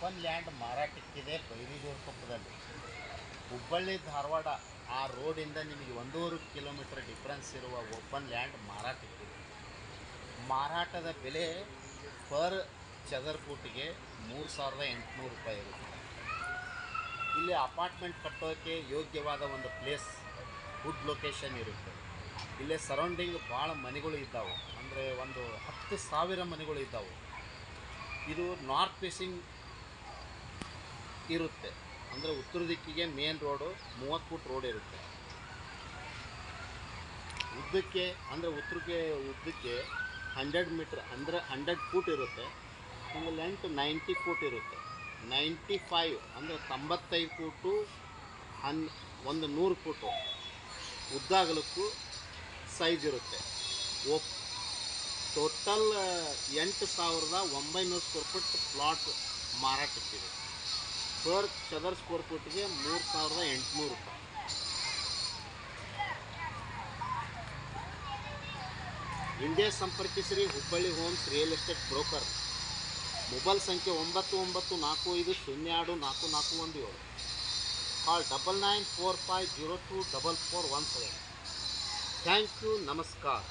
Open land ಮಾರಾಟಕ್ಕಿದೆ ಬೈರಿದೇವರಕೊಪ್ಪದಲ್ಲಿ. ಹುಬ್ಬಳ್ಳಿ ಧಾರವಾಡ ಆ ರೋಡಿಂದ ನಿಮಗೆ 1.5 ಕಿಲೋಮೀಟರ್ ಡಿಫ್ರೆನ್ಸ್ ಇರುವ ಓಪನ್ ಲ್ಯಾಂಡ್ ಮಾರಾಟಕ್ಕಿದೆ. ಮಾರಾಟದ ಬೆಲೆ ಪರ್ ಚದರ್ ಫೂಟಿಗೆ 3,800 ರೂಪಾಯಿ ಇರುತ್ತೆ. ಇಲ್ಲಿ ಅಪಾರ್ಟ್ಮೆಂಟ್ ಕಟ್ಟೋಕ್ಕೆ ಯೋಗ್ಯವಾದ ಒಂದು ಪ್ಲೇಸ್, ಗುಡ್ ಲೊಕೇಶನ್ ಇರುತ್ತೆ. ಇಲ್ಲೇ ಸರೌಂಡಿಂಗ್ ಭಾಳ ಮನೆಗಳು ಇದ್ದಾವೆ, ಅಂದರೆ ಒಂದು 10,000 ಮನೆಗಳು ಇದ್ದಾವೆ. ಇದು ನಾರ್ತ್ ಫೇಸಿಂಗ್ ಇರುತ್ತೆ, ಅಂದರೆ ಉತ್ತರ ದಿಕ್ಕಿಗೆ ಮೇನ್ ರೋಡು 30 ಫೂಟ್ ರೋಡ್ ಇರುತ್ತೆ. ಉದ್ದಕ್ಕೆ ಅಂದರೆ ಉದ್ದಕ್ಕೆ 100 ಮೀಟ್ರ್ ಅಂದರೆ 100 ಫೂಟ್ ಇರುತ್ತೆ. ಒಂದು ಲೆಂತ್ 90 ಫೂಟ್ ಇರುತ್ತೆ. 95 ಅಂದರೆ 95 ಫೂಟು ಒಂದು 100 ಫೂಟು ಉದ್ದಾಗಲಕ್ಕೂ ಸೈಜ್ ಇರುತ್ತೆ. ಟೋಟಲ್ 8,900 ಸ್ಕ್ವೇರ್ ಫುಟ್ ಪ್ಲಾಟ್ ಮಾರಾಟಕ್ಕಿದೆ. ಪರ್ ಚದರ್ ಸ್ಕ್ವೇರ್ ಫುಟ್ಗೆ 3,800 ರೂಪಾಯಿ. ಹಿಂದೆ ಸಂಪರ್ಕಿಸಿರಿ Hubballi Homes real estate broker. Mobile ಸಂಖ್ಯೆ 9945024417. ಕಾಲ್ 9945024417. ಥ್ಯಾಂಕ್ ಯು, ನಮಸ್ಕಾರ.